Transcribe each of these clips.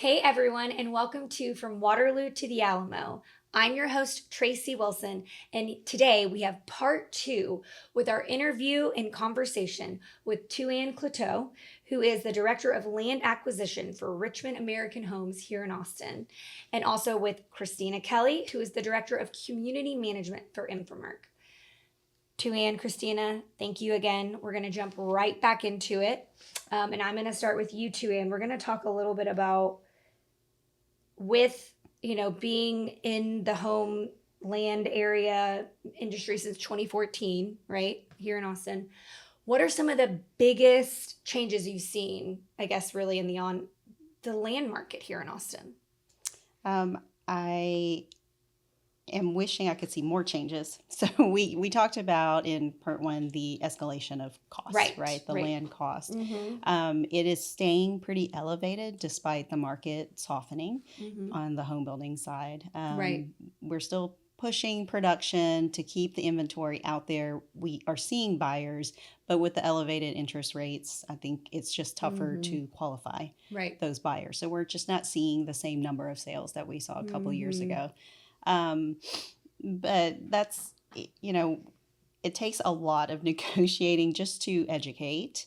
Hey everyone, and welcome to From Waterloo to the Alamo. I'm your host, Traci Wilson, and today we have part 2 with our interview and conversation with Tu-Anh Cloteaux, who is the Director of Land Acquisition for Richmond American Homes here in Austin, and also with Christina Kelley, who is the Director of Community Management for Inframark. Tu-Anh, Christina, thank you again. We're going to jump right back into it, and I'm going to start with you, Tu-Anh. We're going to talk a little bit about with being in the home land area industry since 2014, right here in Austin, what are some of the biggest changes you've seen, I guess, really in the land market here in Austin? I am wishing I could see more changes. So we talked about in part 1 the escalation of costs, right? The land cost. Mm-hmm. It is staying pretty elevated despite the market softening Mm-hmm. on the home building side. Right. We're still pushing production to keep the inventory out there. We are seeing buyers, but with the elevated interest rates, I think it's just tougher to qualify those buyers. So we're just not seeing the same number of sales that we saw a couple years ago. But that's, it takes a lot of negotiating just to educate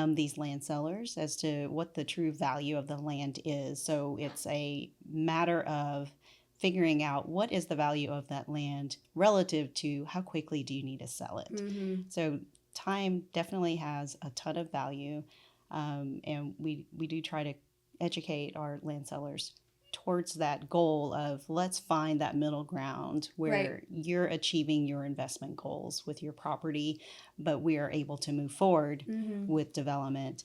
these land sellers as to what the true value of the land is. So it's a matter of figuring out what is the value of that land relative to how quickly do you need to sell it. Mm-hmm. So time definitely has a ton of value, and we do try to educate our land sellers towards that goal of let's find that middle ground where you're achieving your investment goals with your property, but we are able to move forward with development.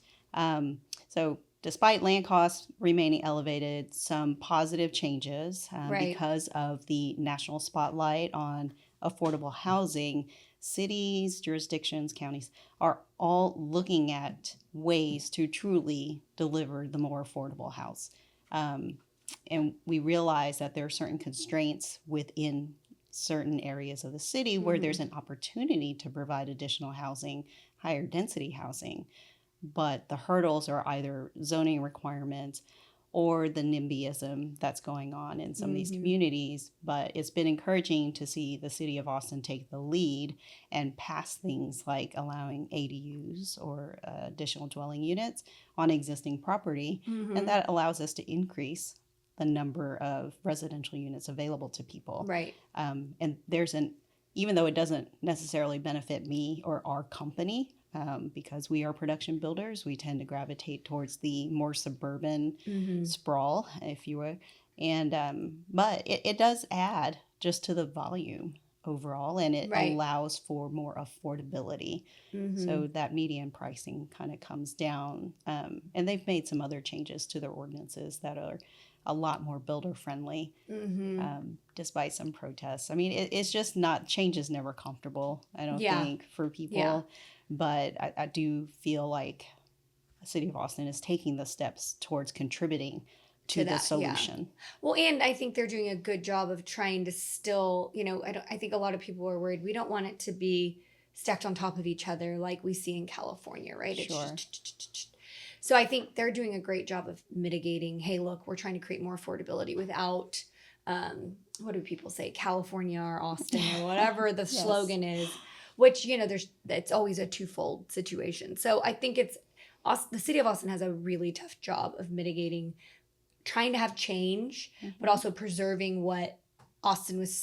So despite land costs remaining elevated, some positive changes because of the national spotlight on affordable housing. Cities, jurisdictions, counties are all looking at ways to truly deliver the more affordable house. And we realize that there are certain constraints within certain areas of the city where there's an opportunity to provide additional housing, higher density housing. But the hurdles are either zoning requirements or the NIMBYism that's going on in some of these communities. But it's been encouraging to see the city of Austin take the lead and pass things like allowing ADUs or additional dwelling units on existing property. And that allows us to increase the number of residential units available to people. Right. And even though it doesn't necessarily benefit me or our company, because we are production builders, we tend to gravitate towards the more suburban sprawl, if you will. And but it does add just to the volume overall, and it allows for more affordability. So that median pricing kind of comes down. And they've made some other changes to their ordinances that are a lot more builder friendly, despite some protests. I mean, it's just not, change is never comfortable, I don't think, for people. Yeah. But I do feel like the city of Austin is taking the steps towards contributing to the solution. Yeah. Well, and I think they're doing a good job of trying to still, I think a lot of people are worried. We don't want it to be stacked on top of each other like we see in California, right? Sure. So I think they're doing a great job of mitigating, hey, look, we're trying to create more affordability without, what do people say, California or Austin or whatever the slogan is, which, it's always a twofold situation. So I think the city of Austin has a really tough job of mitigating, trying to have change, but also preserving what Austin was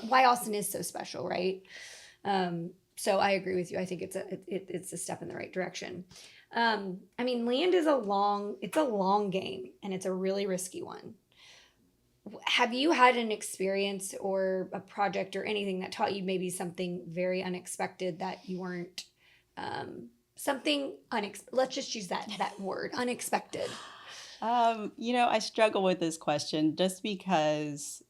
why Austin is so special, right? So I agree with you. I think it's a step in the right direction. I mean, land is a long game, and it's a really risky one. Have you had an experience or a project or anything that taught you maybe something very unexpected that you weren't, let's just use that word, unexpected? I struggle with this question just because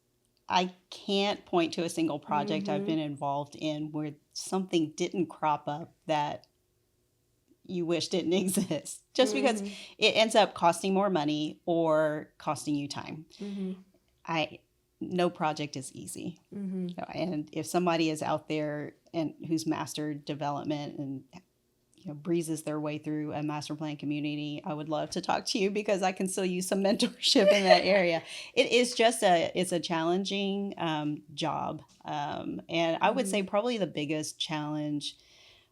I can't point to a single project I've been involved in where something didn't crop up that you wish didn't exist, just because it ends up costing more money or costing you time. No project is easy. And if somebody is out there and who's mastered development and breezes their way through a master plan community, I would love to talk to you because I can still use some mentorship in that area. It is just it's a challenging job. And I would say probably the biggest challenge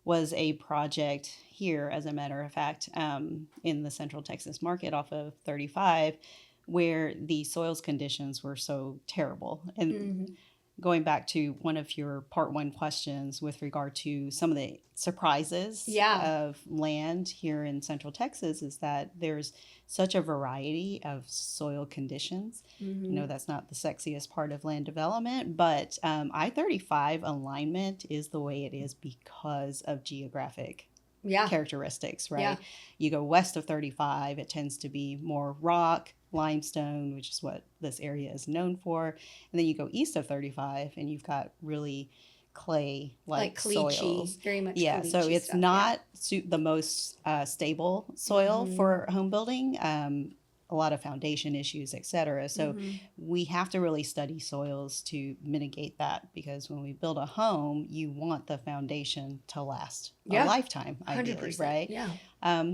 was a project here, as a matter of fact, in the Central Texas market off of 35, where the soils conditions were so terrible. And going back to one of your part one questions with regard to some of the surprises of land here in Central Texas, is that there's such a variety of soil conditions. That's not the sexiest part of land development, but I-35 alignment is the way it is because of geographic characteristics, right? You go west of 35, it tends to be more rock, limestone, which is what this area is known for. And then you go east of 35 and you've got really clay-like soils. Very much so it's stuff, not the most stable soil for home building. A lot of foundation issues, etc. So we have to really study soils to mitigate that, because when we build a home, you want the foundation to last a lifetime, ideally, 100%, right? Yeah.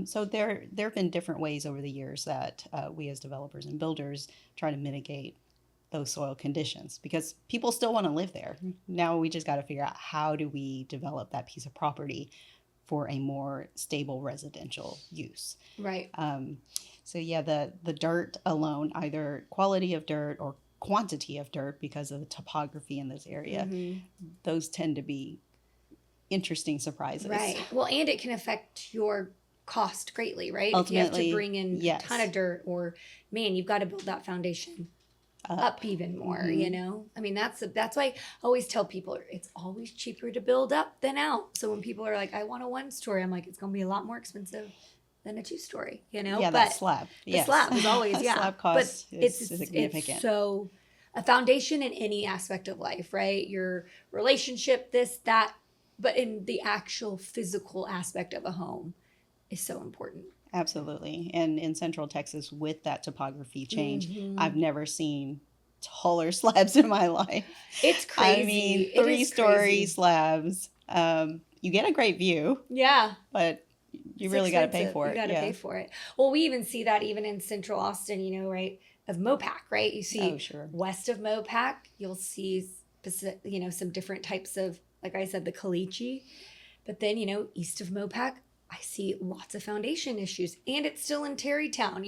So there have been different ways over the years that we as developers and builders try to mitigate those soil conditions, because people still want to live there. Now we just got to figure out, how do we develop that piece of property for a more stable residential use? Right. So the dirt alone, either quality of dirt or quantity of dirt, because of the topography in this area, those tend to be interesting surprises. Right. Well, and it can affect your cost greatly, right? Ultimately, if you have to bring in a ton of dirt, or man, you've got to build that foundation up even more, I mean, that's why I always tell people it's always cheaper to build up than out. So when people are like, I want a 1-story, I'm like, it's going to be a lot more expensive than a 2-story, Yeah, but that slab. The slab is always, slab cost is significant. It's so a foundation in any aspect of life, right? Your relationship, this, that, but in the actual physical aspect of a home is so important. Absolutely. And in Central Texas, with that topography change, I've never seen taller slabs in my life. It's crazy. I mean, 3-story slabs. You get a great view. Yeah. But you really got to pay for it. You got to pay for it. Well, we even see that even in Central Austin, right, of Mopac, right? You see west of Mopac, you'll see, some different types of, like I said, the caliche. But then, east of Mopac, I see lots of foundation issues, and it's still in Terrytown.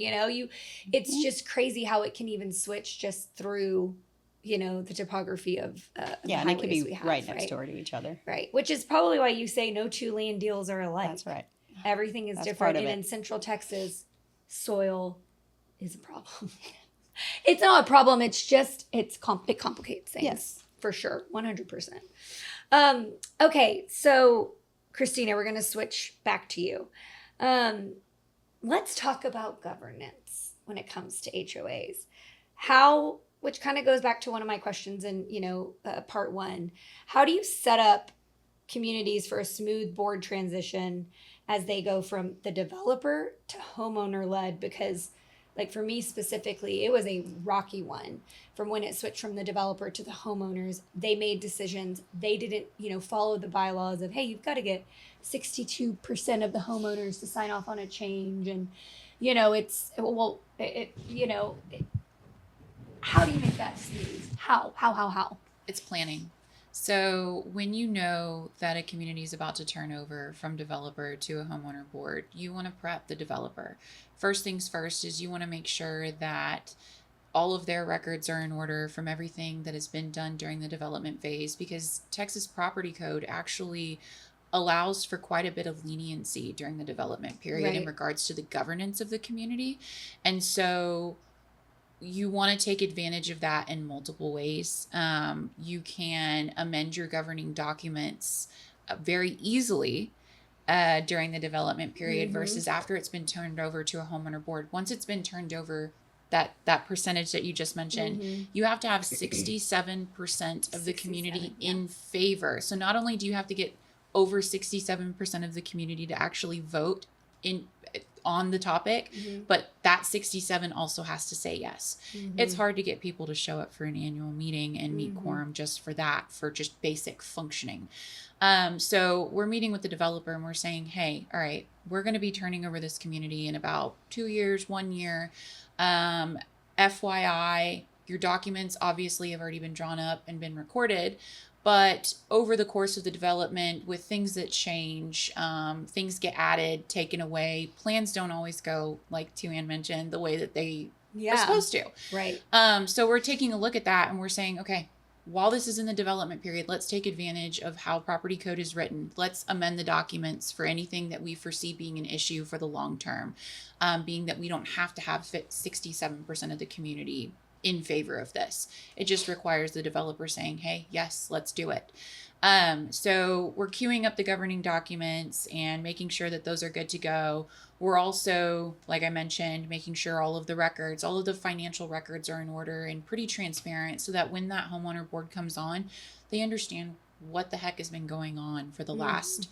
It's just crazy how it can even switch just through, the topography of and it could be right next door to each other. Right, which is probably why you say no two land deals are alike. That's right. Everything is different, and in Central Texas, soil is a problem. It's not a problem. It's just it complicates things. Yes, for sure, 100%. Okay, so Christina, we're going to switch back to you. Let's talk about governance when it comes to HOAs. Which kind of goes back to one of my questions in, part one. How do you set up communities for a smooth board transition as they go from the developer to homeowner led? Because like for me specifically, it was a rocky one. From when it switched from the developer to the homeowners, they made decisions. They didn't, follow the bylaws of, hey, you've got to get 62% of the homeowners to sign off on a change. And, how do you make that smooth? How? It's planning. So when you know that a community is about to turn over from developer to a homeowner board, you want to prep the developer. First things first is you want to make sure that all of their records are in order from everything that has been done during the development phase, because Texas Property Code actually allows for quite a bit of leniency during the development period in regards to the governance of the community. And so you want to take advantage of that in multiple ways. You can amend your governing documents very easily during the development period versus after it's been turned over to a homeowner board. Once it's been turned over, that percentage that you just mentioned, you have to have 67% of the community in favor. So not only do you have to get over 67% of the community to actually vote on the topic, but that 67 also has to say yes. It's hard to get people to show up for an annual meeting and meet quorum just for that, for just basic functioning. So we're meeting with the developer and we're saying, hey, all right, we're going to be turning over this community in about 2 years, 1 year. FYI, your documents obviously have already been drawn up and been recorded, but over the course of the development, with things that change, things get added, taken away, plans don't always go, like Tu-Anh mentioned, the way that they are supposed to. Right. So we're taking a look at that and we're saying, okay, while this is in the development period, let's take advantage of how property code is written. Let's amend the documents for anything that we foresee being an issue for the long term, being that we don't have to have 67% of the community in favor of this. It just requires the developer saying, hey, yes, let's do it. So we're queuing up the governing documents and making sure that those are good to go. We're also, like I mentioned, making sure all of the records, all of the financial records are in order and pretty transparent so that when that homeowner board comes on, they understand what the heck has been going on for the last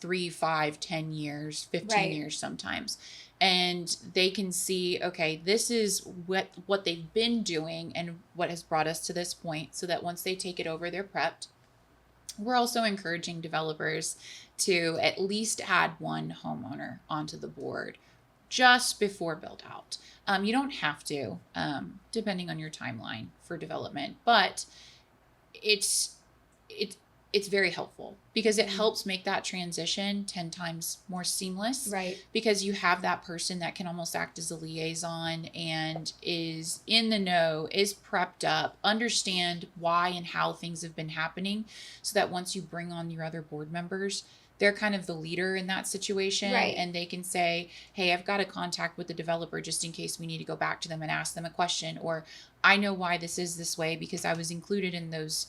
3, 5, 10 years, 15 years sometimes. And they can see, okay, this is what they've been doing and what has brought us to this point, so that once they take it over, they're prepped. We're also encouraging developers to at least add one homeowner onto the board just before build out. You don't have to, depending on your timeline for development, but it's very helpful because it helps make that transition 10 times more seamless. Right. Because you have that person that can almost act as a liaison and is in the know, is prepped up, understand why and how things have been happening, so that once you bring on your other board members, they're kind of the leader in that situation. Right. And they can say, hey, I've got a contact with the developer just in case we need to go back to them and ask them a question. Or I know why this is this way because I was included in those,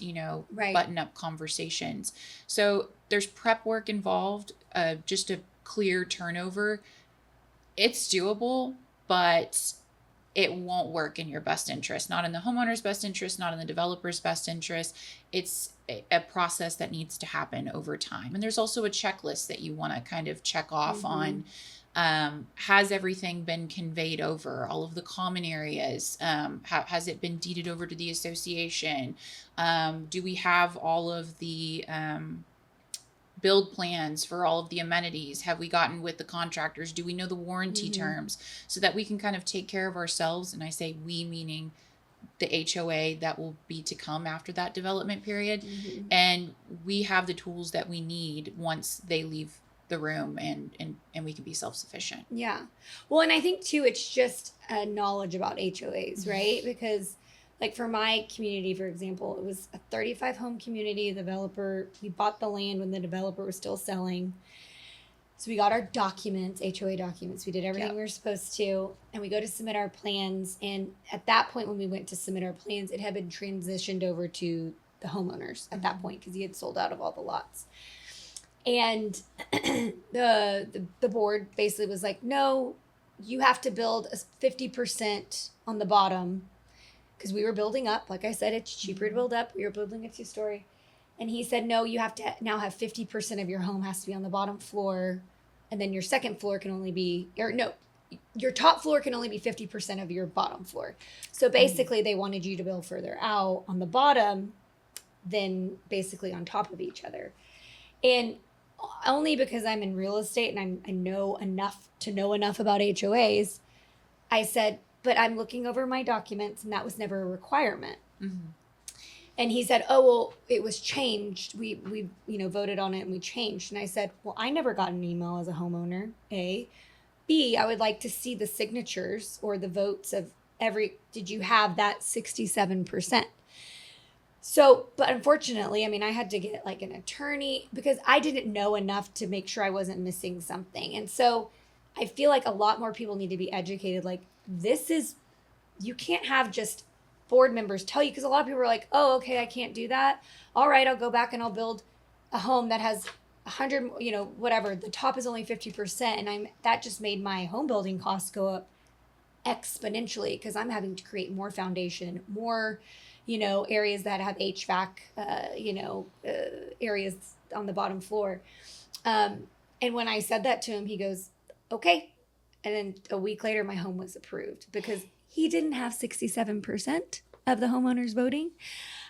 button up conversations. So there's prep work involved, just a clear turnover. It's doable, but it won't work in your best interest, not in the homeowner's best interest, not in the developer's best interest. It's a process that needs to happen over time. And there's also a checklist that you want to kind of check off on. Has everything been conveyed over? All of the common areas? Has it been deeded over to the association? Do we have all of the build plans for all of the amenities? Have we gotten with the contractors? Do we know the warranty terms, so that we can kind of take care of ourselves? And I say we, meaning the HOA that will be to come after that development period. And we have the tools that we need once they leave the room, and we can be self-sufficient. Yeah. Well, and I think too, it's just a knowledge about HOAs, right? Because like for my community, for example, it was a 35 home community. We bought the land when the developer was still selling. So we got our documents, HOA documents. We did everything we were supposed to. And we go to submit our plans. And at that point, when we went to submit our plans, it had been transitioned over to the homeowners at that point because he had sold out of all the lots. And the board basically was like, no, you have to build a 50% on the bottom, because we were building up. Like I said, it's cheaper to build up. We were building a 2-story. And he said, no, you have to now have 50% of your home has to be on the bottom floor. And then your second floor can only be, or no, your top floor can only be 50% of your bottom floor. So basically they wanted you to build further out on the bottom than basically on top of each other. And only because I'm in real estate and I know enough to know enough about HOAs, I said, but I'm looking over my documents and that was never a requirement. And he said, oh, well, it was changed. We voted on it and we changed. And I said, well, I never got an email as a homeowner, A. B, I would like to see the signatures or the votes of did you have that 67%? So, but unfortunately, I mean, I had to get like an attorney because I didn't know enough to make sure I wasn't missing something. And so I feel like a lot more people need to be educated. Like you can't have just board members tell you, because a lot of people are like, oh, okay, I can't do that. All right, I'll go back and I'll build a home that has 100, whatever. The top is only 50%. And that just made my home building costs go up exponentially because I'm having to create more foundation, more, areas that have HVAC, areas on the bottom floor. And when I said that to him, he goes, okay. And then a week later, my home was approved because he didn't have 67% of the homeowners voting.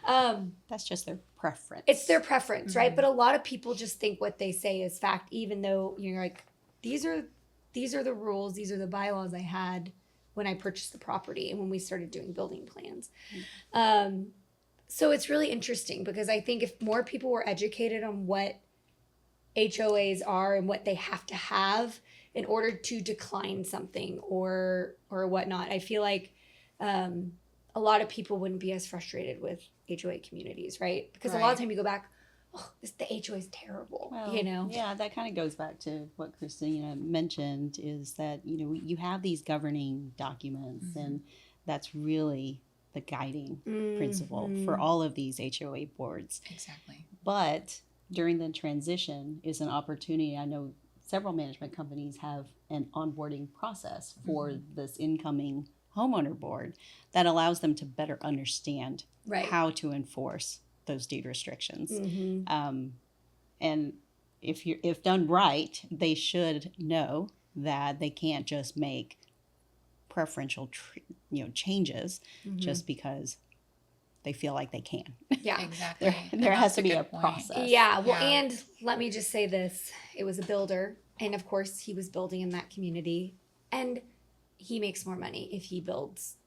That's just their preference. It's their preference, right? But a lot of people just think what they say is fact, even though you're like, these are the rules, these are the bylaws I had when I purchased the property and when we started doing building plans. So it's really interesting because I think if more people were educated on what HOAs are and what they have to have in order to decline something or whatnot, I feel like a lot of people wouldn't be as frustrated with HOA communities, right? Because a lot of time you go back, oh, the HOA is terrible, Well, you know? Yeah, that kind of goes back to what Christina mentioned is that, you know, you have these governing documents and that's really the guiding principle for all of these HOA boards. Exactly. But during the transition is an opportunity. I know several management companies have an onboarding process for this incoming homeowner board that allows them to better understand how to enforce those deed restrictions. And if done right, they should know that they can't just make preferential changes just because they feel like they can. Yeah, exactly. There has to be a process. Yeah, well, and let me just say this. It was a builder, and of course he was building in that community, and he makes more money if he builds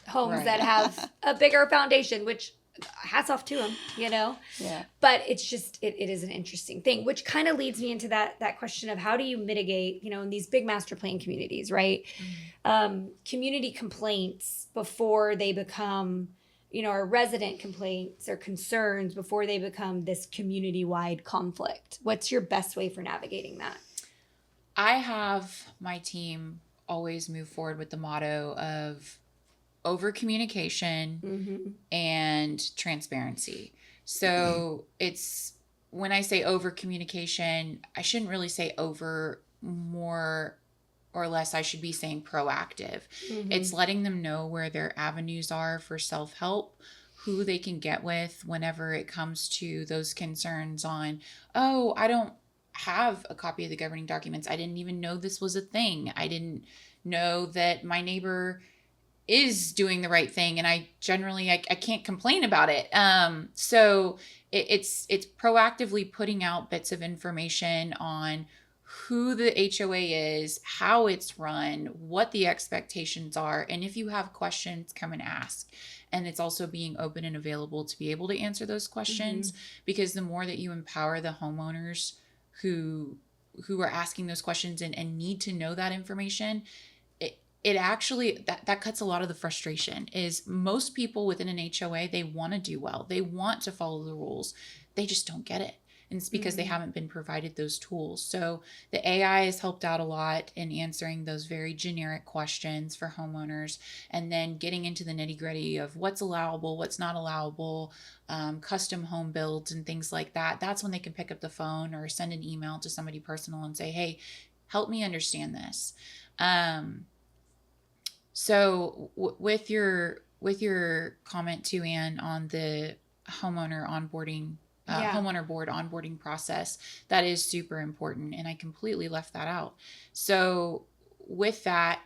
homes that have a bigger foundation, which hats off to him, you know? Yeah. But it's just, it is an interesting thing, which kind of leads me into that question of how do you mitigate, you know, in these big master plan communities, right? Community complaints before they become, you know, or resident complaints or concerns before they become this community-wide conflict. What's your best way for navigating that? I have my team always move forward with the motto of over communication and transparency. So it's, when I say over communication, I shouldn't really say over, more or less, I should be saying proactive. It's letting them know where their avenues are for self-help, who they can get with whenever it comes to those concerns on, oh, I don't have a copy of the governing documents. I didn't even know this was a thing. I didn't know that my neighbor is doing the right thing, and I can't complain about it. So it's proactively putting out bits of information on who the HOA is, how it's run, what the expectations are, and if you have questions, come and ask. And it's also being open and available to be able to answer those questions, because the more that you empower the homeowners who are asking those questions and need to know that information, it actually, that cuts a lot of the frustration. Is most people within an HOA, they want to do well. They want to follow the rules. They just don't get it. And it's because they haven't been provided those tools. So the AI has helped out a lot in answering those very generic questions for homeowners, and then getting into the nitty gritty of what's allowable, what's not allowable, custom home builds and things like that. That's when they can pick up the phone or send an email to somebody personal and say, hey, help me understand this. So with your comment too, Ann, on the homeowner onboarding, homeowner board onboarding process, that is super important. And I completely left that out. So with that,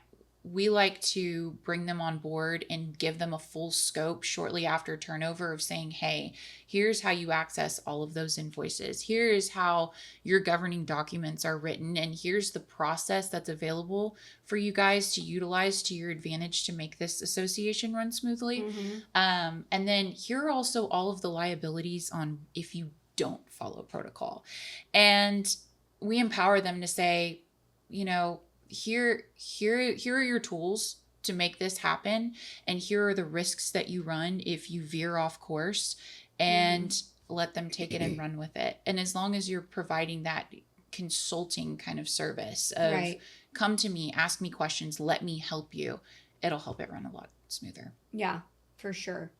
we like to bring them on board and give them a full scope shortly after turnover of saying, hey, here's how you access all of those invoices. Here is how your governing documents are written. And here's the process that's available for you guys to utilize to your advantage to make this association run smoothly. And then here are also all of the liabilities on if you don't follow protocol. And we empower them to say, you know, here are your tools to make this happen, and here are the risks that you run if you veer off course, and let them take it and run with it. And as long as you're providing that consulting kind of service of come to me, ask me questions, let me help you, it'll help it run a lot smoother. Yeah, for sure.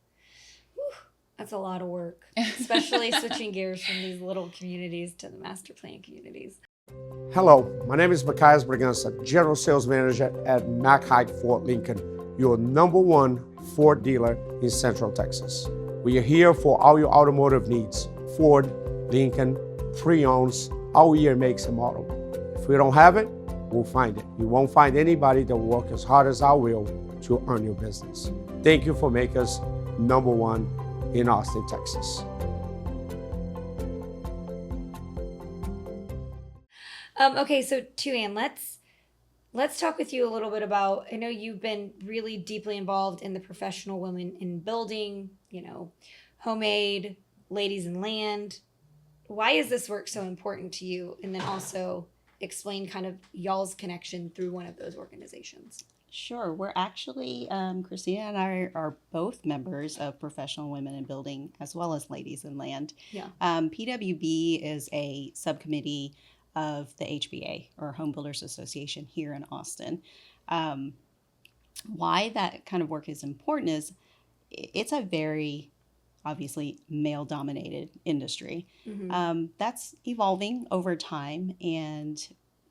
Whew, that's a lot of work, especially switching gears from these little communities to the master plan communities. Hello, my name is Machias Braganza, General Sales Manager at Mack Hike Ford Lincoln, your #1 Ford dealer in Central Texas. We are here for all your automotive needs: Ford, Lincoln, pre-owns, all year makes and model. If we don't have it, will find it. You won't find anybody that will work as hard as I will to earn your business. Thank you for making us number one in Austin, Texas. Okay, so Tu-Anh, let's talk with you a little bit about, I know you've been really deeply involved in the professional women in building, homemade, ladies in land. Why is this work so important to you? And then also explain kind of y'all's connection through one of those organizations. Sure. We're actually, Christina and I are both members of Professional Women in Building as well as Ladies in Land. Yeah. PWB is a subcommittee of the HBA, or Home Builders Association, here in Austin. Why that kind of work is important is it's a very obviously male-dominated industry. Mm-hmm. That's evolving over time, and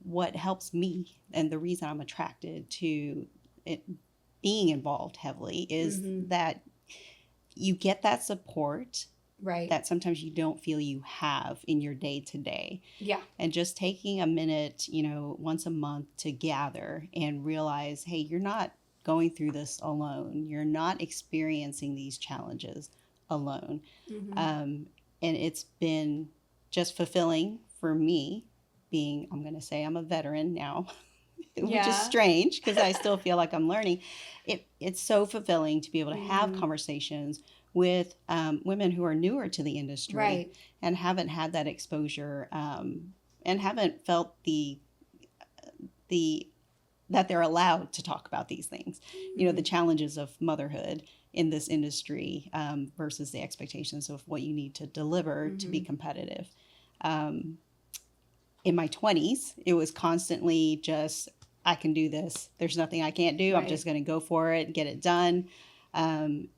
what helps me and the reason I'm attracted to it being involved heavily is Mm-hmm. that you get that support Right. that sometimes you don't feel you have in your day to day. Yeah. And just taking a minute, once a month to gather and realize, hey, you're not going through this alone. You're not experiencing these challenges alone. Mm-hmm. And it's been just fulfilling for me being, I'm going to say I'm a veteran now, which Yeah. is strange because I still feel like I'm learning. It's so fulfilling to be able to have Mhm. conversations with women who are newer to the industry Right. and haven't had that exposure and haven't felt the that they're allowed to talk about these things. The challenges of motherhood in this industry versus the expectations of what you need to deliver to be competitive. In my 20s, it was constantly just, I can do this. There's nothing I can't do. I'm Right. just going to go for it, get it done. And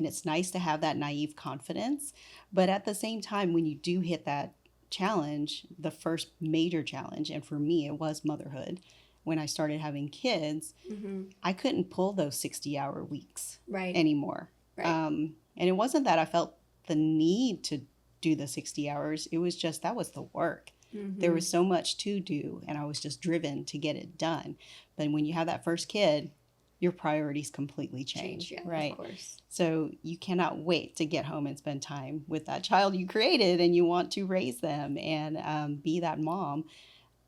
it's nice to have that naive confidence. But at the same time, when you do hit that challenge, the first major challenge, and for me, it was motherhood. When I started having kids, Mm-hmm. I couldn't pull those 60-hour weeks Right. anymore. Right. And it wasn't that I felt the need to do the 60 hours. It was just that was the work. Mm-hmm. There was so much to do, and I was just driven to get it done. But when you have that first kid, your priorities completely change, yeah, right? Of course. So you cannot wait to get home and spend time with that child you created, and you want to raise them and be that mom.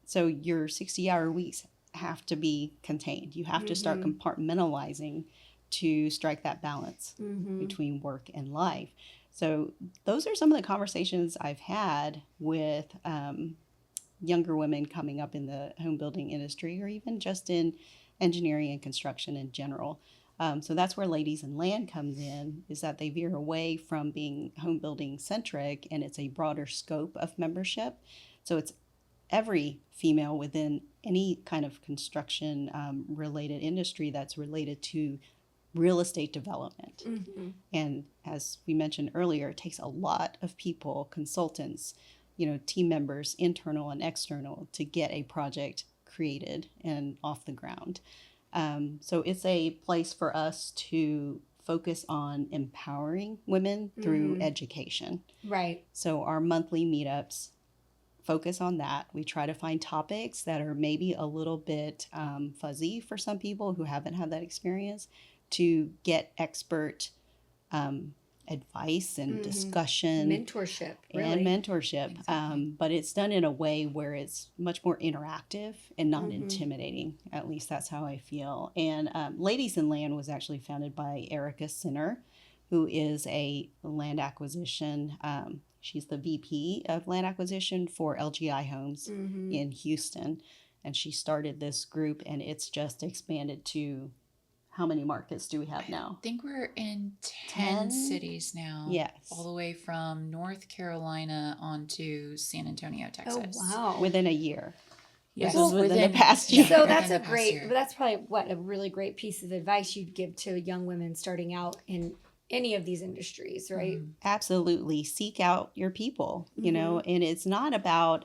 So your 60-hour weeks have to be contained. You have to start compartmentalizing to strike that balance Mm-hmm. between work and life. So those are some of the conversations I've had with younger women coming up in the home building industry, or even just in engineering and construction in general. So that's where Ladies in Land comes in, is that they veer away from being home building centric, and it's a broader scope of membership. So it's every female within any kind of construction related industry that's related to real estate development. Mm-hmm. And as we mentioned earlier, it takes a lot of people, consultants, team members, internal and external, to get a project created and off the ground. So it's a place for us to focus on empowering women through education. Right. So our monthly meetups focus on that. We try to find topics that are maybe a little bit fuzzy for some people who haven't had that experience, to get expert advice and discussion. Mentorship. Really. And mentorship. But it's done in a way where it's much more interactive and not intimidating. At least that's how I feel. And Ladies in Land was actually founded by Erica Sinner, who is a land acquisition. She's the VP of land acquisition for LGI Homes in Houston. And she started this group, and it's just expanded to, how many markets do we have now? I think we're in 10 cities now. Yes. All the way from North Carolina onto San Antonio, Texas. Oh, wow. Within a year. Yes. This is within the past year. So within that's the a past great, year. but that's probably a really great piece of advice you'd give to young women starting out in any of these industries, right? Absolutely. Seek out your people, and it's not about,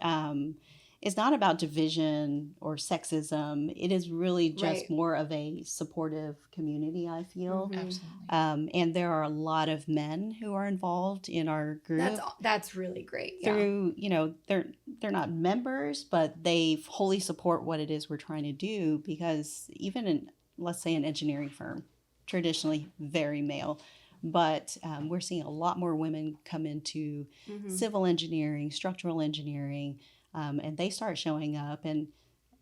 it's not about division or sexism. It is really just Right. more of a supportive community, I feel. Absolutely. And there are a lot of men who are involved in our group That's really great. Yeah. through, they're not members, but they wholly support what it is we're trying to do, because even in, let's say, an engineering firm, traditionally very male, but we're seeing a lot more women come into civil engineering, structural engineering, and they start showing up, and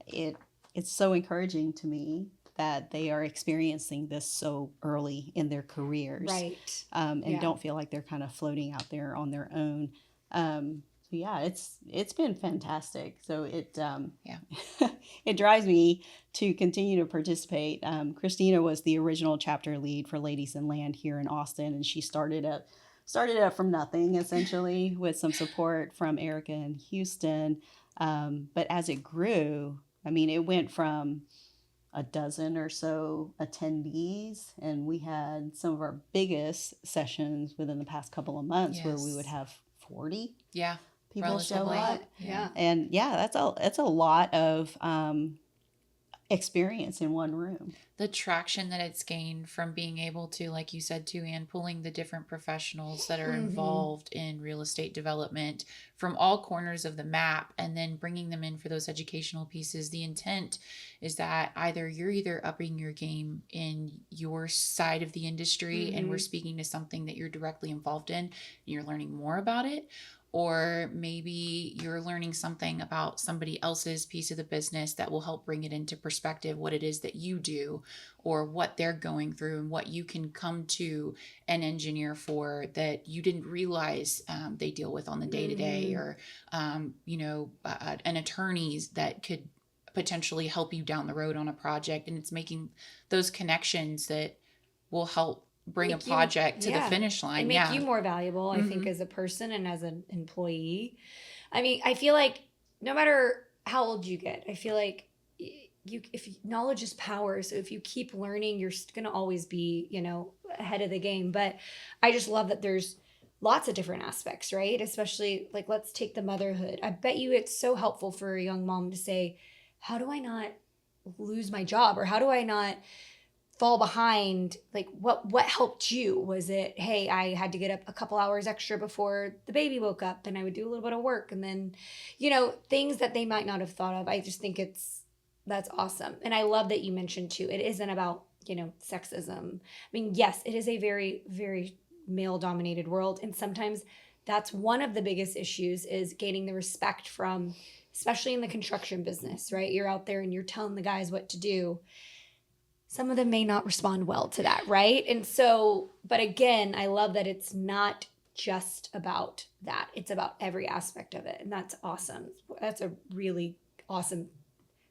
it's so encouraging to me that they are experiencing this so early in their careers, Right. and Yeah. don't feel like they're kind of floating out there on their own. So yeah, it's been fantastic. So it it drives me to continue to participate. Christina was the original chapter lead for Ladies in Land here in Austin, and she started up from nothing, essentially, with some support from Erica in Houston. But as it grew, I mean, it went from a dozen or so attendees, and we had some of our biggest sessions within the past couple of months where we would Yes. have 40 Yeah. people show Relatively. up. Yeah. And yeah, that's a lot of experience in one room. The traction that it's gained from being able to, like you said, Tu-Anh, pulling the different professionals that are involved in real estate development from all corners of the map, and then bringing them in for those educational pieces. The intent is that you're upping your game in your side of the industry, and we're speaking to something that you're directly involved in, and you're learning more about it. Or maybe you're learning something about somebody else's piece of the business that will help bring it into perspective, what it is that you do or what they're going through, and what you can come to an engineer for that you didn't realize they deal with on the day-to-day, or an attorneys that could potentially help you down the road on a project. And it's making those connections that will help bring a project to the finish line. And make you more valuable, I think, as a person and as an employee. I mean, I feel like no matter how old you get, I feel like if knowledge is power. So if you keep learning, you're going to always be, ahead of the game. But I just love that there's lots of different aspects, right? Especially like, let's take the motherhood. I bet you it's so helpful for a young mom to say, how do I not lose my job? Or how do I not fall behind? Like what helped you? Was it, hey, I had to get up a couple hours extra before the baby woke up, and I would do a little bit of work, and then things that they might not have thought of. I just think that's awesome. And I love that you mentioned too, it isn't about sexism. I mean, yes, it is a very, very male dominated world, and sometimes that's one of the biggest issues, is gaining the respect from, especially in the construction business, right? You're out there and you're telling the guys what to do. Some of them may not respond well to that, right? And so, but again, I love that it's not just about that. It's about every aspect of it. And that's awesome. That's a really awesome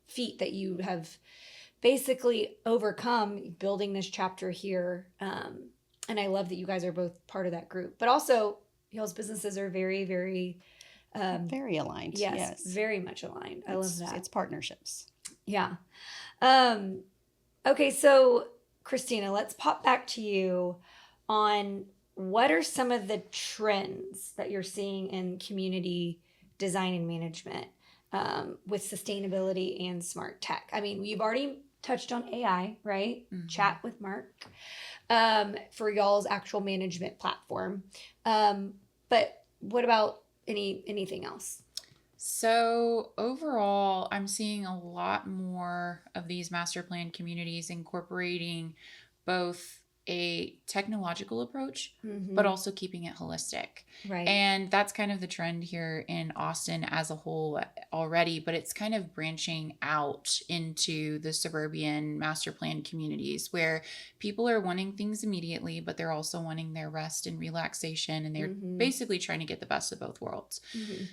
feat that you have basically overcome building this chapter here. And I love that you guys are both part of that group. But also, y'all's businesses are very, very... very aligned. Yes, very much aligned. I love that. It's partnerships. Yeah. Okay, so Christina, let's pop back to you on what are some of the trends that you're seeing in community design and management with sustainability and smart tech. I mean, we've already touched on AI, right? Chat with Mark for y'all's actual management platform. But what about anything else? So overall, I'm seeing a lot more of these master plan communities incorporating both a technological approach, but also keeping it holistic. Right. And that's kind of the trend here in Austin as a whole already, but it's kind of branching out into the suburban master plan communities where people are wanting things immediately, but they're also wanting their rest and relaxation, and they're basically trying to get the best of both worlds.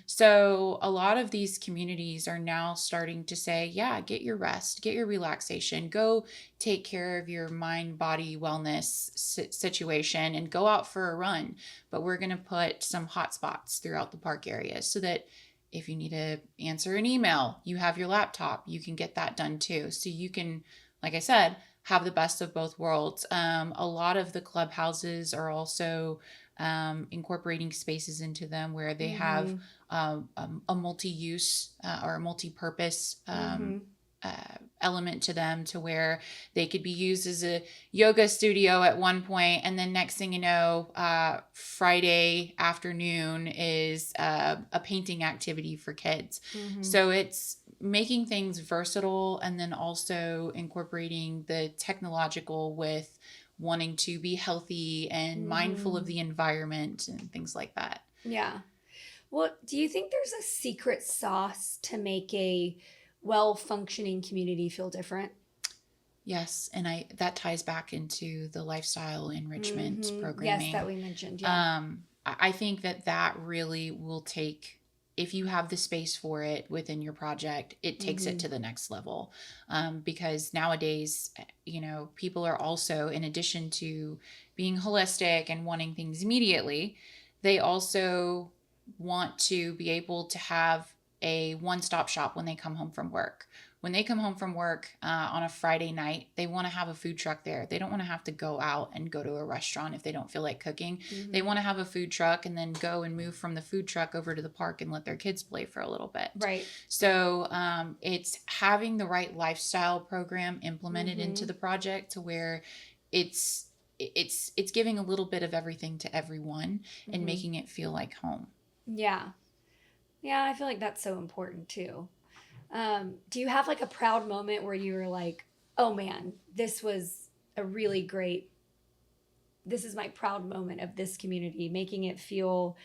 So a lot of these communities are now starting to say, yeah, get your rest, get your relaxation, go take care of your mind, body, wellness situation, and go out for a run. But we're going to put some hot spots throughout the park areas so that if you need to answer an email, you have your laptop, you can get that done too. So you can, like I said, have the best of both worlds. A lot of the clubhouses are also incorporating spaces into them where they have a multi-use or a multi-purpose element to them, to where they could be used as a yoga studio at one point, and then next thing you know, Friday afternoon is a painting activity for kids. So it's making things versatile, and then also incorporating the technological with wanting to be healthy and mindful of the environment and things like that. Yeah. Well, do you think there's a secret sauce to make a well-functioning community feel different? Yes, and that ties back into the lifestyle enrichment programming. Yes, that we mentioned. Yeah. I think that really will take, if you have the space for it within your project, it takes it to the next level. Because nowadays, people are also, in addition to being holistic and wanting things immediately, they also want to be able to have a one-stop shop when they come home from work. When they come home from work on a Friday night, they want to have a food truck there. They don't want to have to go out and go to a restaurant if they don't feel like cooking. They want to have a food truck and then go and move from the food truck over to the park and let their kids play for a little bit. Right. So it's having the right lifestyle program implemented into the project, to where it's giving a little bit of everything to everyone and making it feel like home. Yeah. Yeah, I feel like that's so important too. Do you have like a proud moment where you were like, oh man, this was a really great, this is my proud moment of this community, making it feel,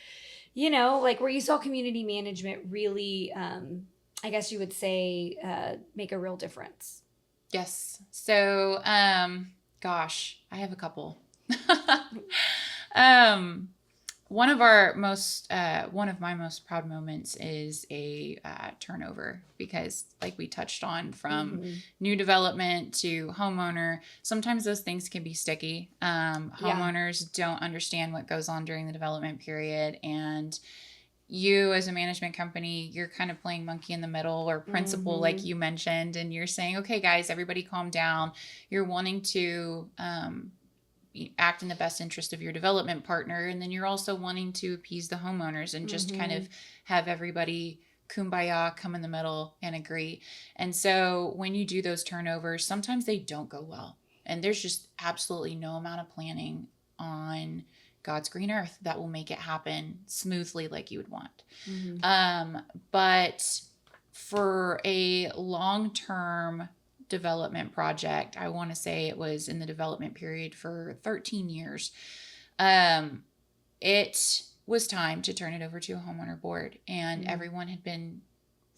like where you saw community management really, I guess you would say, make a real difference? Yes. So, gosh, I have a couple. One of my most proud moments is a turnover, because like we touched on, from new development to homeowner, sometimes those things can be sticky. Homeowners don't understand what goes on during the development period. And you as a management company, you're kind of playing monkey in the middle, or principal, like you mentioned, and you're saying, okay, guys, everybody calm down. You're wanting to, act in the best interest of your development partner. And then you're also wanting to appease the homeowners and just kind of have everybody kumbaya, come in the middle and agree. And so when you do those turnovers, sometimes they don't go well. And there's just absolutely no amount of planning on God's green earth that will make it happen smoothly like you would want. But for a long-term development project, I want to say it was in the development period for 13 years. It was time to turn it over to a homeowner board, and everyone had been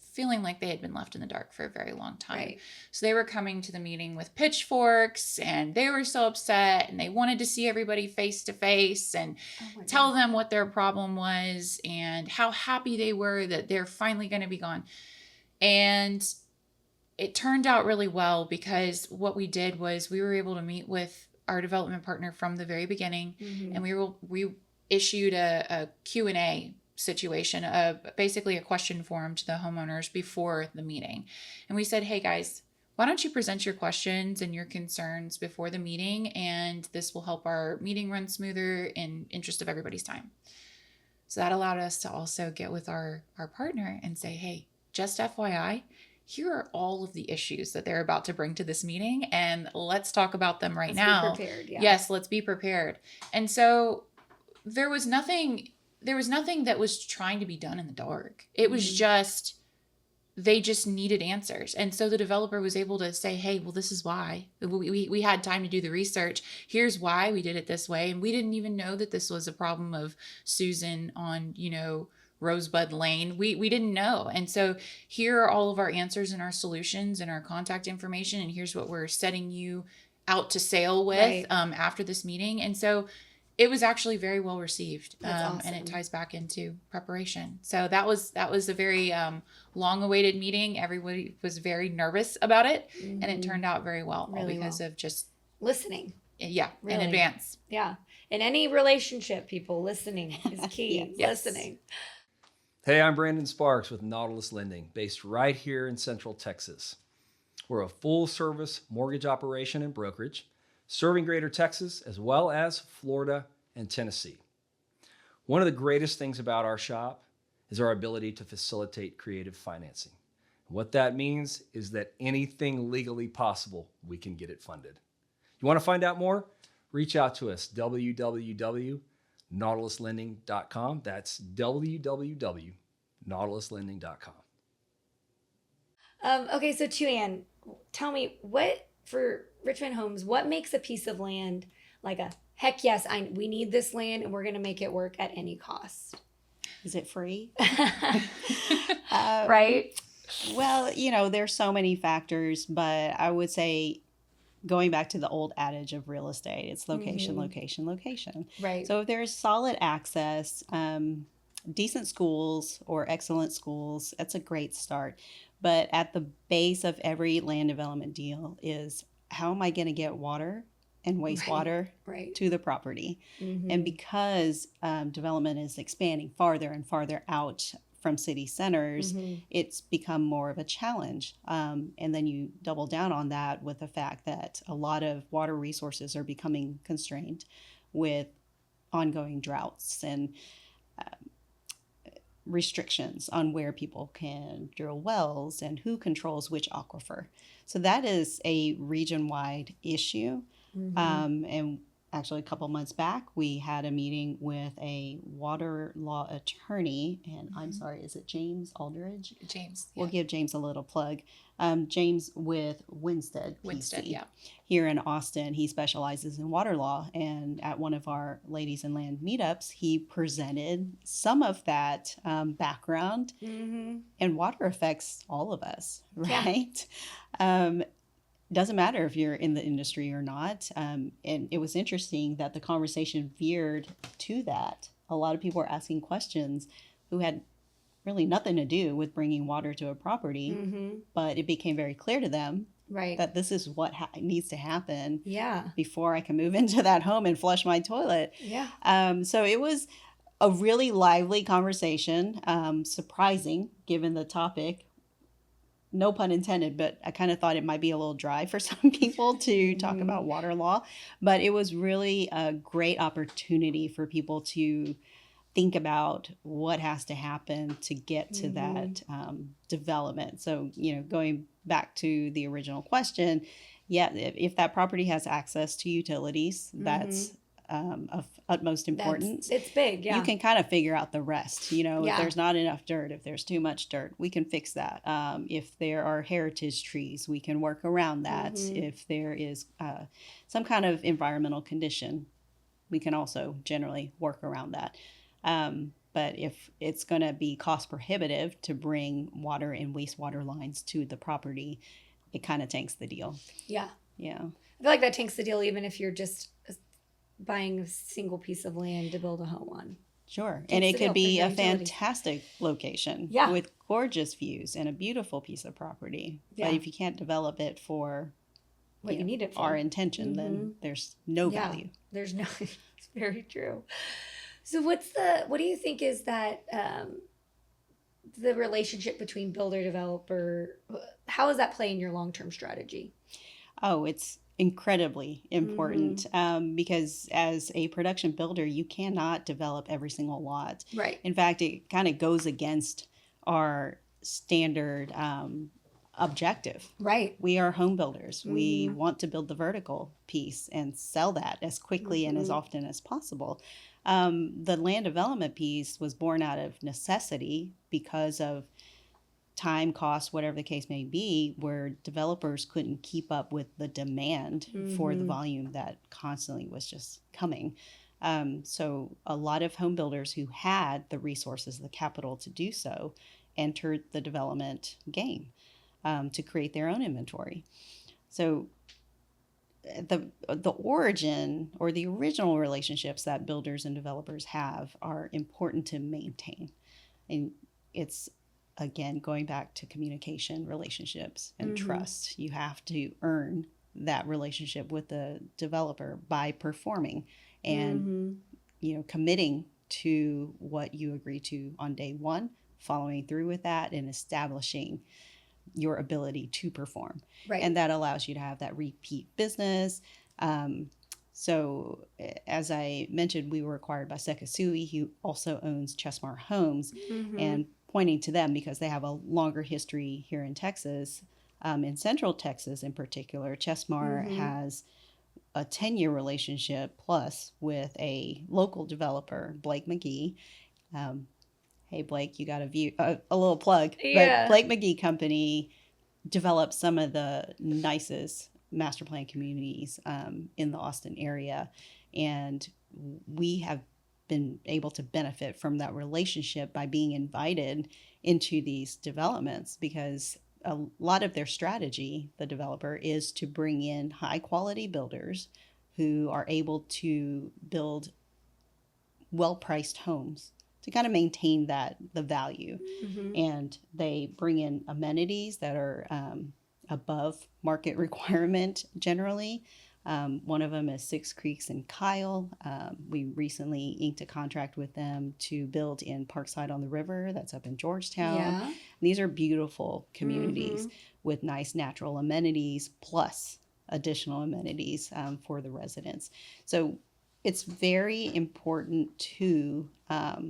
feeling like they had been left in the dark for a very long time. Right. So they were coming to the meeting with pitchforks, and they were so upset, and they wanted to see everybody face to face and tell them what their problem was and how happy they were that they're finally going to be gone. And it turned out really well, because what we did was we were able to meet with our development partner from the very beginning, and we issued a Q&A situation, basically a question form to the homeowners before the meeting. And we said, hey guys, why don't you present your questions and your concerns before the meeting, and this will help our meeting run smoother in interest of everybody's time. So that allowed us to also get with our partner and say, hey, just FYI, here are all of the issues that they're about to bring to this meeting, and let's talk about them right now. Be prepared, yeah. Yes, let's be prepared. And so there was nothing that was trying to be done in the dark. It was just, they just needed answers. And so the developer was able to say, hey, well, this is why. We had time to do the research. Here's why we did it this way. And we didn't even know that this was a problem of Susan on, Rosebud Lane. We didn't know. And so here are all of our answers and our solutions and our contact information. And here's what we're setting you out to sail with after this meeting. And so it was actually very well received. Awesome. And it ties back into preparation. So that was a very long awaited meeting. Everybody was very nervous about it, and it turned out very well, all because of just listening. Yeah. Really. In advance. Yeah. In any relationship, people, listening is key. Yes. Listening. Hey, I'm Brandon Sparks with Nautilus Lending, based right here in Central Texas. We're a full-service mortgage operation and brokerage, serving Greater Texas as well as Florida and Tennessee. One of the greatest things about our shop is our ability to facilitate creative financing. What that means is that anything legally possible, we can get it funded. You want to find out more? Reach out to us, www.nautiluslending.com. That's www.nautiluslending.com. Okay, so Tu-Anh, tell me for Richmond Homes, what makes a piece of land like a heck yes, we need this land and we're going to make it work at any cost? Is it free? Right? Well, there's so many factors, but I would say going back to the old adage of real estate, it's location, location, location. Right. So if there's solid access, decent schools or excellent schools, that's a great start. But at the base of every land development deal is, how am I going to get water and wastewater to the property? And because development is expanding farther and farther out from city centers, it's become more of a challenge. And then you double down on that with the fact that a lot of water resources are becoming constrained with ongoing droughts and restrictions on where people can drill wells and who controls which aquifer. So that is a region-wide issue. And actually, a couple months back, we had a meeting with a water law attorney, and I'm sorry, is it James Aldridge? James. We'll give James a little plug. James with Winstead PC here in Austin. He specializes in water law, and at one of our Ladies in Land meetups, he presented some of that background, and water affects all of us, right? Doesn't matter if you're in the industry or not. And it was interesting that the conversation veered to that. A lot of people were asking questions who had really nothing to do with bringing water to a property, but it became very clear to them that this is what needs to happen before I can move into that home and flush my toilet. So it was a really lively conversation, surprising given the topic. No pun intended, but I kind of thought it might be a little dry for some people to talk about water law. But it was really a great opportunity for people to think about what has to happen to get to that development. So, going back to the original question, if that property has access to utilities, that's of utmost importance. It's big, You can kind of figure out the rest. If there's not enough dirt, if there's too much dirt, we can fix that. If there are heritage trees, we can work around that. If there is some kind of environmental condition, we can also generally work around that. But if it's going to be cost prohibitive to bring water and wastewater lines to the property, it kind of tanks the deal. Yeah. Yeah. I feel like that tanks the deal even if you're just buying a single piece of land to build a home on. Sure. And it could be a fantastic location with gorgeous views and a beautiful piece of property. But if you can't develop it for what you need it for, our intention, then there's no value. There's no, it's very true. So what do you think is that, the relationship between builder developer, how does that play in your long-term strategy? Oh, it's incredibly important because as a production builder, you cannot develop every single lot. Right. In fact, it kind of goes against our standard objective. Right. We are home builders. We want to build the vertical piece and sell that as quickly and as often as possible. The land development piece was born out of necessity because of time, cost, whatever the case may be, where developers couldn't keep up with the demand for the volume that constantly was just coming. So a lot of home builders who had the resources, the capital to do so, entered the development game to create their own inventory. So the origin or the original relationships that builders and developers have are important to maintain. And it's, again, going back to communication, relationships, and trust. You have to earn that relationship with the developer by performing and committing to what you agree to on day one, following through with that, and establishing your ability to perform. Right. And that allows you to have that repeat business. So, as I mentioned, we were acquired by Sekisui, who also owns Chesmar Homes, and pointing to them because they have a longer history here in Texas, in Central Texas in particular. Chesmar has a 10-year relationship plus with a local developer, Blake McGee. Hey, Blake, you got a little plug. Yeah. But Blake McGee Company developed some of the nicest master plan communities in the Austin area. And we have been able to benefit from that relationship by being invited into these developments, because a lot of their strategy, the developer, is to bring in high quality builders who are able to build well-priced homes to kind of maintain the value. And they bring in amenities that are above market requirement generally. One of them is Six Creeks and Kyle. We recently inked a contract with them to build in Parkside on the River. That's up in Georgetown. Yeah. These are beautiful communities with nice natural amenities plus additional amenities for the residents. So it's very important to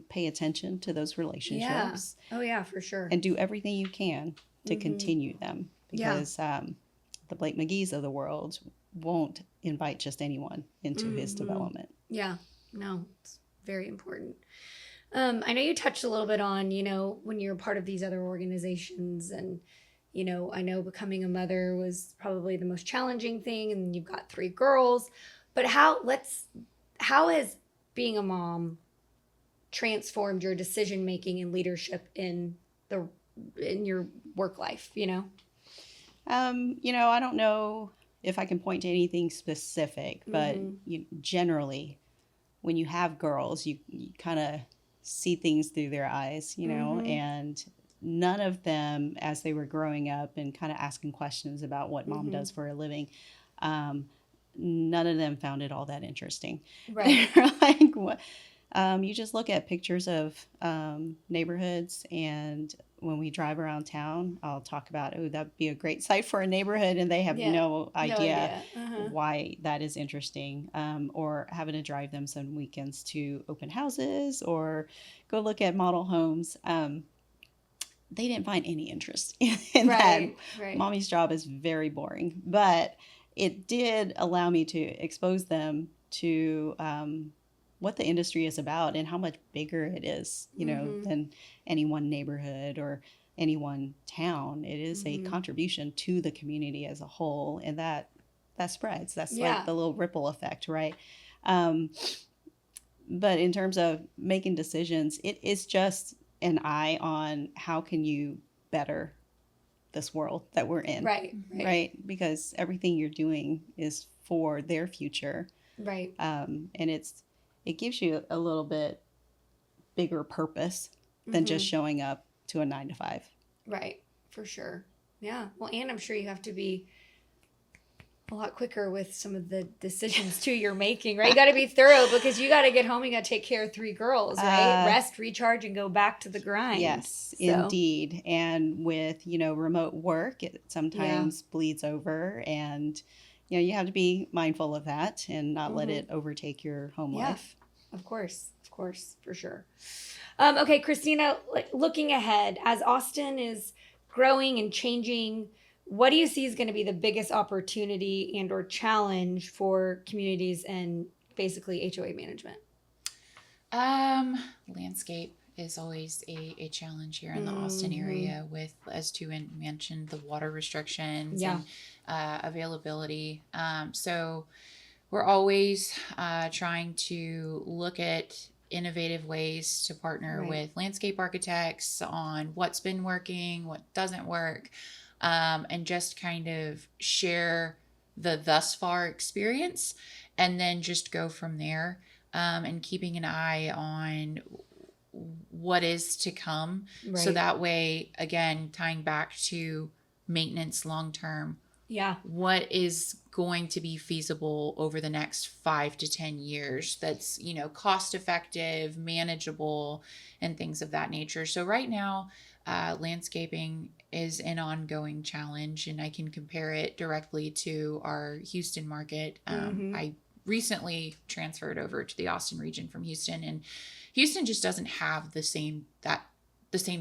pay attention to those relationships. Oh, yeah, for sure. And do everything you can to continue them, because the Blake McGees of the world won't invite just anyone into his development. Yeah, no, it's very important. I know you touched a little bit on, when you're part of these other organizations, and, I know becoming a mother was probably the most challenging thing, and you've got 3 girls, but how has being a mom transformed your decision-making and leadership in your work life, I don't know if I can point to anything specific, but generally, when you have girls, you kind of see things through their eyes, and none of them, as they were growing up and kind of asking questions about what mom does for a living, none of them found it all that interesting. Right. They're like, what? You just look at pictures of neighborhoods, and when we drive around town, I'll talk about, that'd be a great site for a neighborhood, and they have no idea why that is interesting, or having to drive them some weekends to open houses or go look at model homes. They didn't find any interest in that. Right. Mommy's job is very boring, but it did allow me to expose them to what the industry is about and how much bigger it is, than any one neighborhood or any one town. It is a contribution to the community as a whole, and that spreads. That's like the little ripple effect, right? But in terms of making decisions, it is just an eye on how can you better this world that we're in. Right? Because everything you're doing is for their future. Right. And it gives you a little bit bigger purpose than just showing up to a 9 to 5. Right. For sure. Yeah. Well, and I'm sure you have to be a lot quicker with some of the decisions too you're making, right? You got to be thorough because you got to get home. You got to take care of 3 girls, right? Rest, recharge, and go back to the grind. Yes, indeed. And with, remote work, it sometimes bleeds over, and, you have to be mindful of that and not let it overtake your home life. Of course, for sure. Okay, Christina, looking ahead, as Austin is growing and changing, what do you see is going to be the biggest opportunity and or challenge for communities and basically HOA management? Landscape is always a challenge here in the Austin area with, as Tu-Anh mentioned, the water restrictions and availability. So we're always trying to look at innovative ways to partner with landscape architects on what's been working, what doesn't work. And just kind of share the thus far experience and then just go from there, and keeping an eye on what is to come. So that way, again, tying back to maintenance long term, what is going to be feasible over the next 5 to 10 years that's, cost effective, manageable, and things of that nature. So right now, landscaping is an ongoing challenge, and I can compare it directly to our Houston market. I recently transferred over to the Austin region from Houston, and Houston just doesn't have the same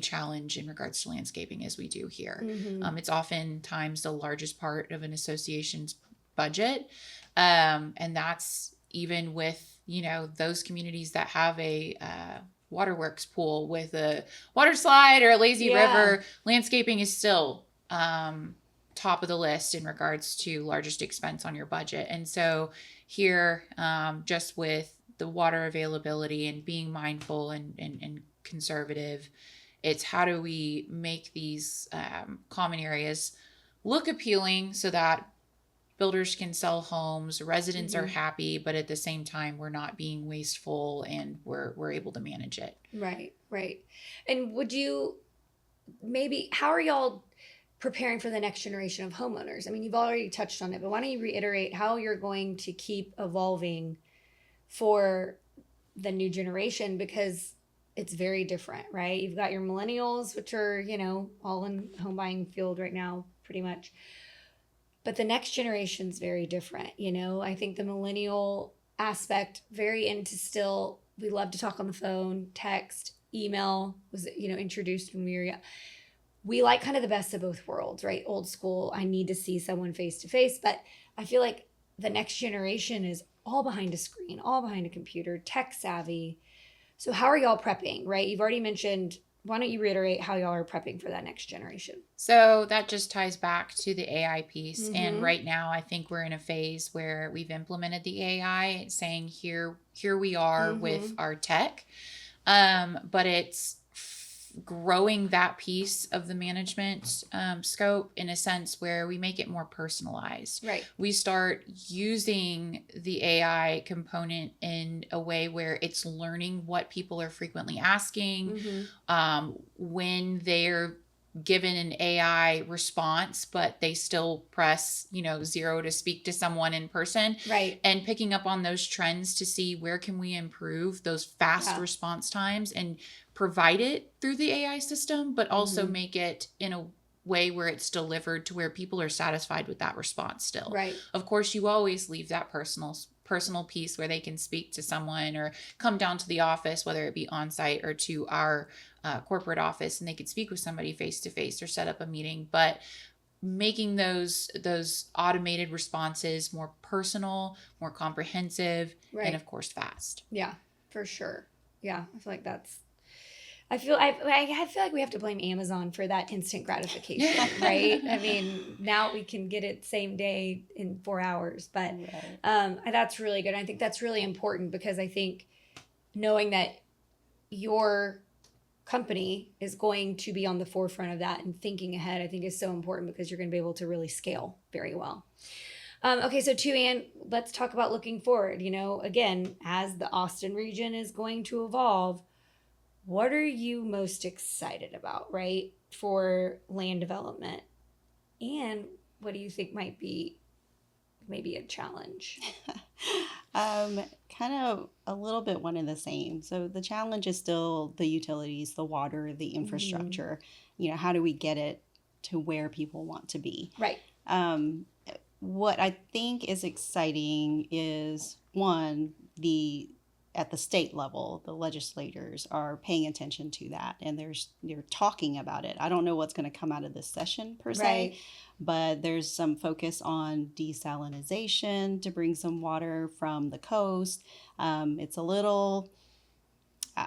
challenge in regards to landscaping as we do here. Mm-hmm. It's oftentimes the largest part of an association's budget. And that's even with, those communities that have a waterworks pool with a water slide or a lazy river. Landscaping is still top of the list in regards to largest expense on your budget. And so here, just with the water availability and being mindful and conservative, it's how do we make these common areas look appealing so that builders can sell homes, residents are happy, but at the same time, we're not being wasteful and we're able to manage it. Right. And how are y'all preparing for the next generation of homeowners? I mean, you've already touched on it, but why don't you reiterate how you're going to keep evolving for the new generation, because it's very different, right? You've got your millennials, which are, all in home buying field right now, pretty much. But the next generation's very different, I think the millennial aspect, very into still, we love to talk on the phone, text, email was, introduced when we were young. We like kind of the best of both worlds, right? Old school, I need to see someone face to face, but I feel like the next generation is all behind a screen, all behind a computer, tech savvy. So how are y'all prepping, right? You've already mentioned, why don't you reiterate how y'all are prepping for that next generation? So that just ties back to the AI piece. And right now, I think we're in a phase where we've implemented the AI, saying here we are with our tech. But it's growing that piece of the management scope in a sense where we make it more personalized. Right. We start using the AI component in a way where it's learning what people are frequently asking, when they're given an AI response, but they still press, 0 to speak to someone in person. Right. And picking up on those trends to see where can we improve those fast response times and provide it through the AI system, but also make it in a way where it's delivered to where people are satisfied with that response still. Right. Of course, you always leave that personal piece where they can speak to someone or come down to the office, whether it be on site or to our corporate office, and they could speak with somebody face to face or set up a meeting. But making those automated responses more personal, more comprehensive, and of course fast. Yeah, for sure. Yeah, I feel like I feel like we have to blame Amazon for that instant gratification, right? I mean, now we can get it same day in 4 hours, but that's really good. I think that's really important because I think knowing that your company is going to be on the forefront of that and thinking ahead, I think is so important because you're going to be able to really scale very well. Okay, so Tu-Anh, let's talk about looking forward. Again, as the Austin region is going to evolve, what are you most excited about, right, for land development? And what do you think might be maybe a challenge? Kind of a little bit one and the same. So the challenge is still the utilities, the water, the infrastructure. How do we get it to where people want to be? Right. What I think is exciting is, one, at the state level, the legislators are paying attention to that, and they're talking about it. I don't know what's going to come out of this session per se, but there's some focus on desalinization to bring some water from the coast. It's a little,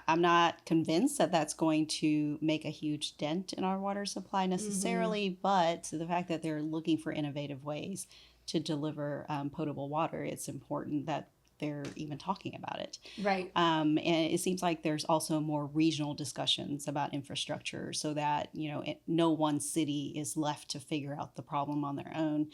I'm not convinced that that's going to make a huge dent in our water supply necessarily, but the fact that they're looking for innovative ways to deliver potable water, it's important that they're even talking about it. Right. And it seems like there's also more regional discussions about infrastructure so that, no one city is left to figure out the problem on their own.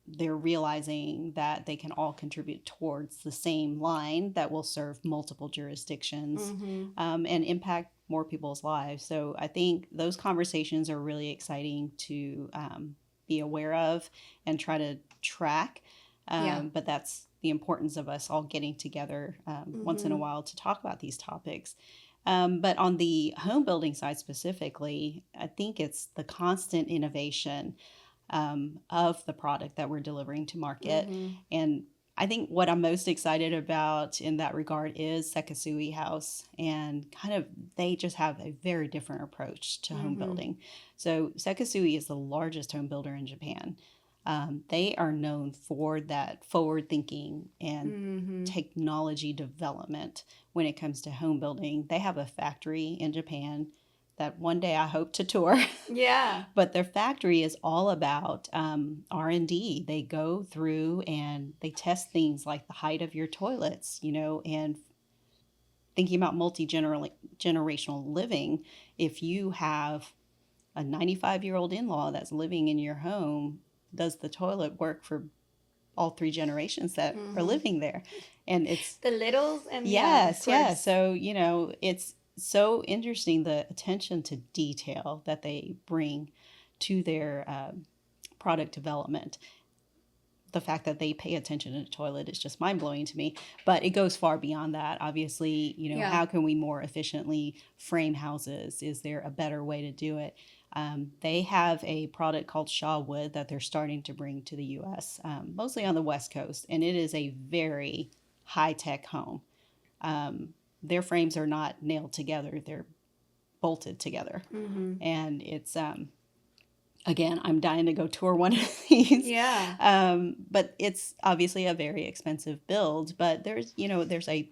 They're realizing that they can all contribute towards the same line that will serve multiple jurisdictions and impact more people's lives. So I think those conversations are really exciting to be aware of and try to track. But that's the importance of us all getting together once in a while to talk about these topics. But on the home building side specifically, I think it's the constant innovation of the product that we're delivering to market and I think what I'm most excited about in that regard is Sekisui House, and kind of they just have a very different approach to home building. So Sekisui is the largest home builder in Japan. They are known for that forward thinking and technology development when it comes to home building. They have a factory in Japan that one day I hope to tour. Yeah. But their factory is all about R&D. They go through and they test things like the height of your toilets, and thinking about multi-generational living. If you have a 95-year-old in-law that's living in your home, does the toilet work for all 3 generations that are living there? And it's the littles and yes. So, course. it's so interesting, the attention to detail that they bring to their product development. The fact that they pay attention to the toilet is just mind-blowing to me, but it goes far beyond that. Obviously, how can we more efficiently frame houses? Is there a better way to do it? They have a product called Shaw wood that they're starting to bring to the U.S., mostly on the West Coast, and it is a very high-tech home. Their frames are not nailed together, they're bolted together. And it's, again, I'm dying to go tour one of these. Yeah. But it's obviously a very expensive build, but there's a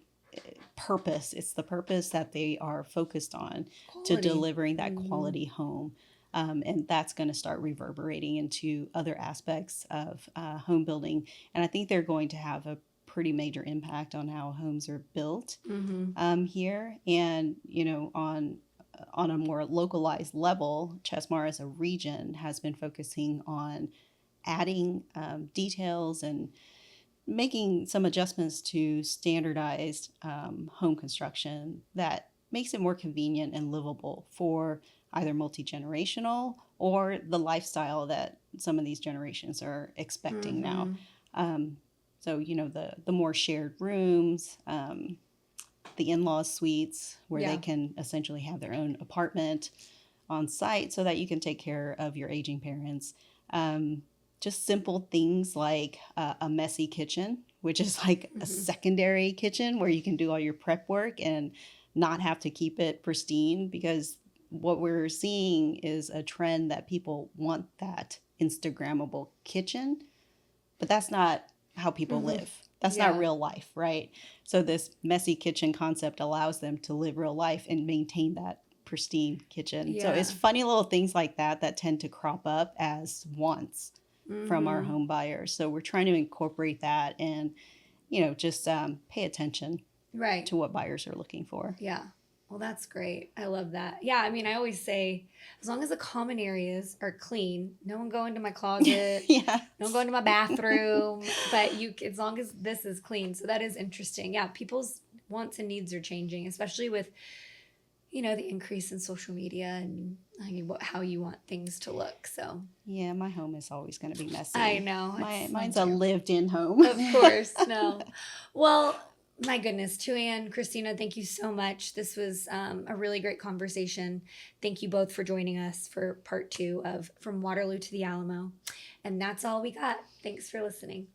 purpose. It's the purpose that they are focused on to delivering that quality home. And that's going to start reverberating into other aspects of home building. And I think they're going to have a pretty major impact on how homes are built here. And, on a more localized level, Chesmar as a region has been focusing on adding details and making some adjustments to standardized home construction that makes it more convenient and livable for either multi-generational or the lifestyle that some of these generations are expecting now. So, the more shared rooms, the in-laws suites where they can essentially have their own apartment on site so that you can take care of your aging parents. Just simple things like a messy kitchen, which is like a secondary kitchen where you can do all your prep work and not have to keep it pristine, because what we're seeing is a trend that people want that Instagrammable kitchen, but that's not how people live. That's not real life, right? So this messy kitchen concept allows them to live real life and maintain that pristine kitchen. So it's funny little things like that tend to crop up as wants from our home buyers. So we're trying to incorporate that and, just pay attention to what buyers are looking for. Yeah. Well, that's great. I love that. Yeah. I mean, I always say, as long as the common areas are clean, no one go into my closet, no one go into my bathroom, but as long as this is clean. So that is interesting. Yeah. People's wants and needs are changing, especially with, the increase in social media and how you want things to look. So yeah, my home is always going to be messy. I know. Mine's a lived-in home. Of course. No. Well, my goodness, Tu-Anh, Christina, thank you so much. This was a really great conversation. Thank you both for joining us for part 2 of From Waterloo to the Alamo. And that's all we got. Thanks for listening.